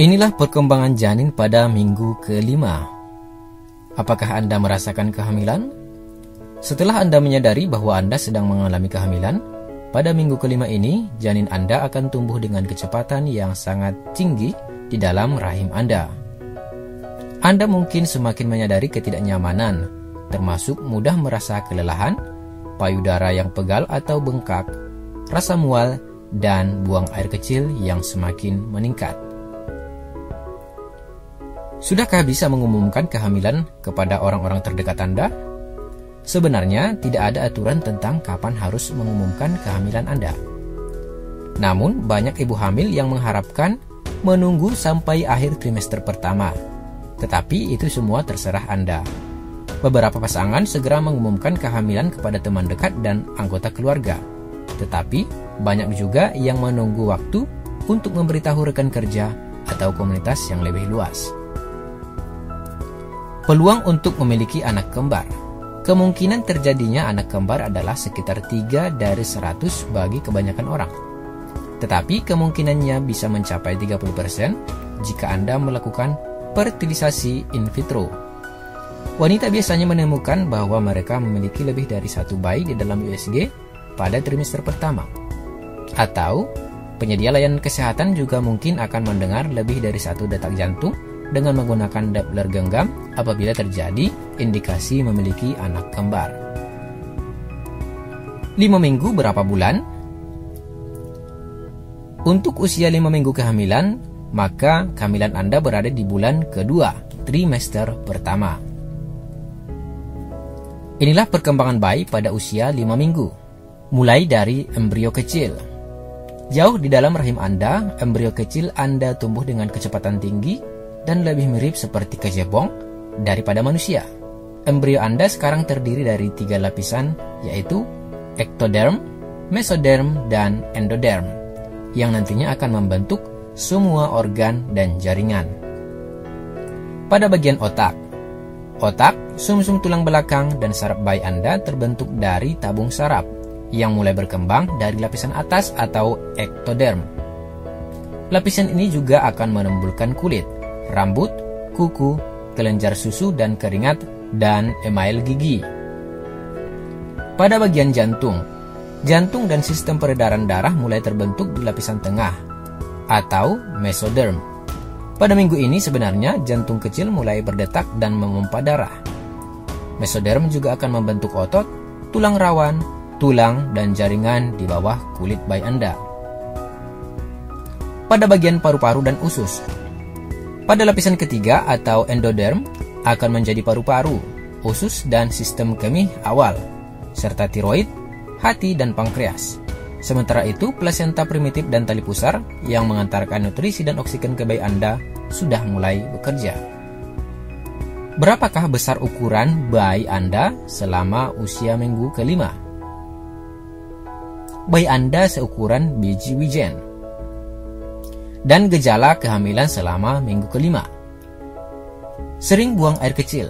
Inilah perkembangan janin pada minggu kelima. Apakah Anda merasakan kehamilan? Setelah Anda menyadari bahwa Anda sedang mengalami kehamilan, pada minggu kelima ini, janin Anda akan tumbuh dengan kecepatan yang sangat tinggi di dalam rahim Anda. Anda mungkin semakin menyadari ketidaknyamanan, termasuk mudah merasa kelelahan, payudara yang pegal atau bengkak, rasa mual, dan buang air kecil yang semakin meningkat. Sudahkah bisa mengumumkan kehamilan kepada orang-orang terdekat Anda? Sebenarnya tidak ada aturan tentang kapan harus mengumumkan kehamilan Anda. Namun banyak ibu hamil yang mengharapkan menunggu sampai akhir trimester pertama. Tetapi itu semua terserah Anda. Beberapa pasangan segera mengumumkan kehamilan kepada teman dekat dan anggota keluarga. Tetapi banyak juga yang menunggu waktu untuk memberitahu rekan kerja atau komunitas yang lebih luas. Peluang untuk memiliki anak kembar. Kemungkinan terjadinya anak kembar adalah sekitar 3 dari 100 bagi kebanyakan orang. Tetapi kemungkinannya bisa mencapai 30% jika Anda melakukan fertilisasi in vitro. Wanita biasanya menemukan bahwa mereka memiliki lebih dari satu bayi di dalam USG pada trimester pertama. Atau, penyedia layanan kesehatan juga mungkin akan mendengar lebih dari satu detak jantung dengan menggunakan Doppler genggam apabila terjadi indikasi memiliki anak kembar. 5 minggu berapa bulan? Untuk usia 5 minggu kehamilan, maka kehamilan Anda berada di bulan kedua, trimester pertama. Inilah perkembangan bayi pada usia 5 minggu, mulai dari embrio kecil. Jauh di dalam rahim Anda, embrio kecil Anda tumbuh dengan kecepatan tinggi dan lebih mirip seperti kecebong daripada manusia. Embrio Anda sekarang terdiri dari 3 lapisan, yaitu ektoderm, mesoderm, dan endoderm, yang nantinya akan membentuk semua organ dan jaringan. Pada bagian otak, sumsum tulang belakang, dan saraf bayi Anda terbentuk dari tabung saraf yang mulai berkembang dari lapisan atas atau ektoderm. Lapisan ini juga akan menembulkan kulit, rambut, kuku, kelenjar susu dan keringat, dan email gigi. Pada bagian jantung dan sistem peredaran darah mulai terbentuk di lapisan tengah, atau mesoderm. Pada minggu ini sebenarnya jantung kecil mulai berdetak dan memompa darah. Mesoderm juga akan membentuk otot, tulang rawan, tulang, dan jaringan di bawah kulit bayi Anda. Pada bagian paru-paru dan usus, pada lapisan ketiga atau endoderm akan menjadi paru-paru, usus, dan sistem kemih awal, serta tiroid, hati, dan pankreas. Sementara itu, plasenta primitif dan tali pusar yang mengantarkan nutrisi dan oksigen ke bayi Anda sudah mulai bekerja. Berapakah besar ukuran bayi Anda selama usia minggu kelima? Bayi Anda seukuran biji wijen. Dan gejala kehamilan selama minggu kelima. Sering buang air kecil.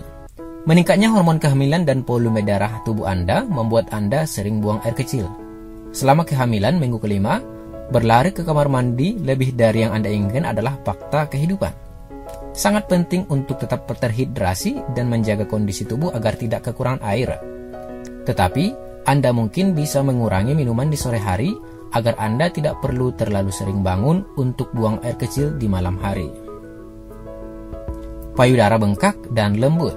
Meningkatnya hormon kehamilan dan volume darah tubuh Anda membuat Anda sering buang air kecil. Selama kehamilan minggu kelima, berlari ke kamar mandi lebih dari yang Anda inginkan adalah fakta kehidupan. Sangat penting untuk tetap terhidrasi dan menjaga kondisi tubuh agar tidak kekurangan air. Tetapi, Anda mungkin bisa mengurangi minuman di sore hari agar Anda tidak perlu terlalu sering bangun untuk buang air kecil di malam hari. Payudara bengkak dan lembut.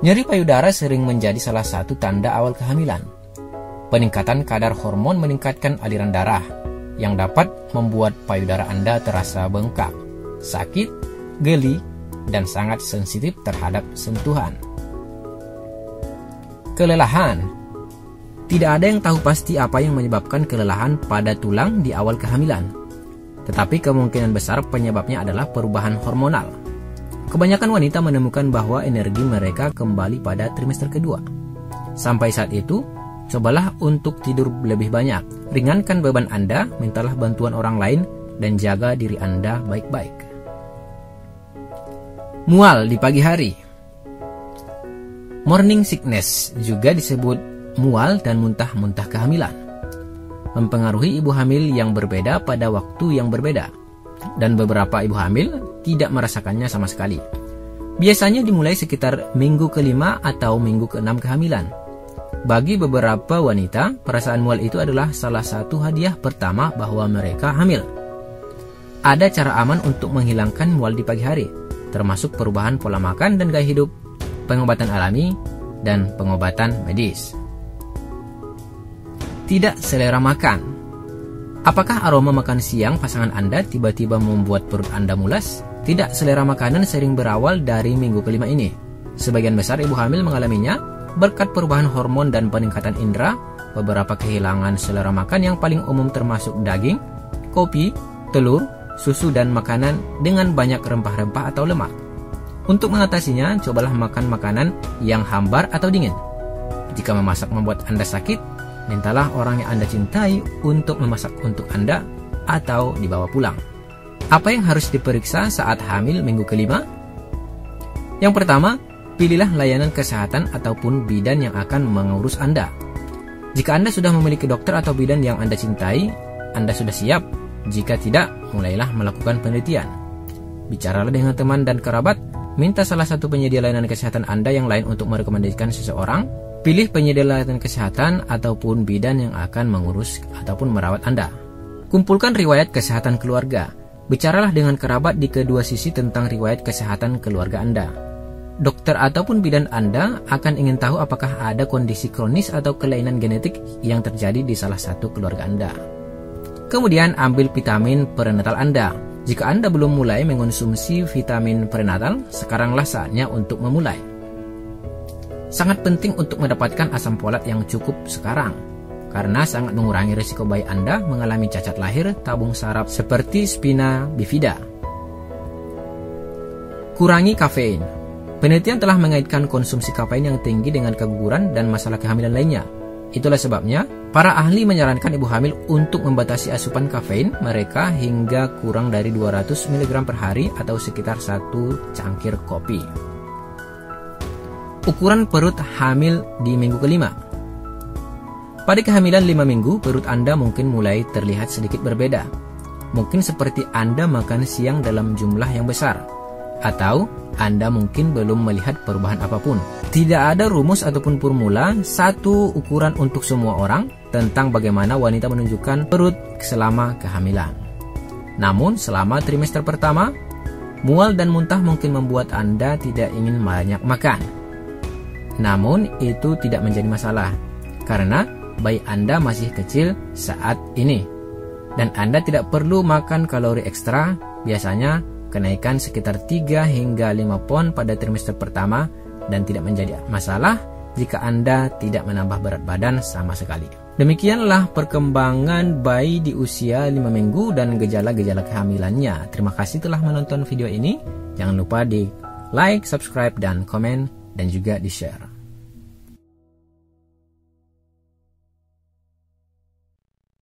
Nyeri payudara sering menjadi salah satu tanda awal kehamilan. Peningkatan kadar hormon meningkatkan aliran darah, yang dapat membuat payudara Anda terasa bengkak, sakit, geli, dan sangat sensitif terhadap sentuhan. Kelelahan. Tidak ada yang tahu pasti apa yang menyebabkan kelelahan pada tulang di awal kehamilan. Tetapi kemungkinan besar penyebabnya adalah perubahan hormonal. Kebanyakan wanita menemukan bahwa energi mereka kembali pada trimester kedua. Sampai saat itu, cobalah untuk tidur lebih banyak. Ringankan beban Anda, mintalah bantuan orang lain, dan jaga diri Anda baik-baik. Mual di pagi hari. Morning sickness juga disebut mual dan muntah-muntah kehamilan. Mempengaruhi ibu hamil yang berbeda pada waktu yang berbeda. dan beberapa ibu hamil tidak merasakannya sama sekali. Biasanya dimulai sekitar minggu ke-5 atau minggu ke-6 kehamilan. Bagi beberapa wanita, perasaan mual itu adalah salah satu hadiah pertama bahwa mereka hamil. Ada cara aman untuk menghilangkan mual di pagi hari, termasuk perubahan pola makan dan gaya hidup, pengobatan alami, dan pengobatan medis. Tidak selera makan. Apakah aroma makan siang pasangan Anda tiba-tiba membuat perut Anda mulas? Tidak, selera makanan sering berawal dari minggu ke-5 ini. Sebagian besar ibu hamil mengalaminya berkat perubahan hormon dan peningkatan indera. Beberapa kehilangan selera makan yang paling umum termasuk daging, kopi, telur, susu, dan makanan dengan banyak rempah-rempah atau lemak. Untuk mengatasinya, cobalah makan makanan yang hambar atau dingin. Jika memasak membuat Anda sakit, mintalah orang yang Anda cintai untuk memasak untuk Anda atau dibawa pulang. Apa yang harus diperiksa saat hamil minggu ke-5? Yang pertama, pilihlah layanan kesehatan ataupun bidan yang akan mengurus Anda. Jika Anda sudah memiliki dokter atau bidan yang Anda cintai, Anda sudah siap. Jika tidak, mulailah melakukan penelitian. Bicaralah dengan teman dan kerabat, minta salah satu penyedia layanan kesehatan Anda yang lain untuk merekomendasikan seseorang. Pilih penyedia layanan kesehatan ataupun bidan yang akan mengurus ataupun merawat Anda. Kumpulkan riwayat kesehatan keluarga. Bicaralah dengan kerabat di kedua sisi tentang riwayat kesehatan keluarga Anda. Dokter ataupun bidan Anda akan ingin tahu apakah ada kondisi kronis atau kelainan genetik yang terjadi di salah satu keluarga Anda. Kemudian ambil vitamin prenatal Anda. Jika Anda belum mulai mengonsumsi vitamin prenatal, sekaranglah saatnya untuk memulai. Sangat penting untuk mendapatkan asam folat yang cukup sekarang, karena sangat mengurangi risiko bayi Anda mengalami cacat lahir tabung saraf seperti spina bifida. Kurangi kafein. Penelitian telah mengaitkan konsumsi kafein yang tinggi dengan keguguran dan masalah kehamilan lainnya. Itulah sebabnya, para ahli menyarankan ibu hamil untuk membatasi asupan kafein mereka hingga kurang dari 200 mg per hari atau sekitar 1 cangkir kopi. Ukuran perut hamil di minggu ke-5. Pada kehamilan 5 minggu, perut Anda mungkin mulai terlihat sedikit berbeda. Mungkin seperti Anda makan siang dalam jumlah yang besar, atau Anda mungkin belum melihat perubahan apapun. Tidak ada rumus ataupun formula satu ukuran untuk semua orang tentang bagaimana wanita menunjukkan perut selama kehamilan. Namun, selama trimester pertama, mual dan muntah mungkin membuat Anda tidak ingin banyak makan. Namun, itu tidak menjadi masalah, karena bayi Anda masih kecil saat ini. Dan Anda tidak perlu makan kalori ekstra, biasanya kenaikan sekitar 3 hingga 5 pon pada trimester pertama, dan tidak menjadi masalah jika Anda tidak menambah berat badan sama sekali. Demikianlah perkembangan bayi di usia 5 minggu dan gejala-gejala kehamilannya. Terima kasih telah menonton video ini. Jangan lupa di like, subscribe, dan komen, dan juga di share.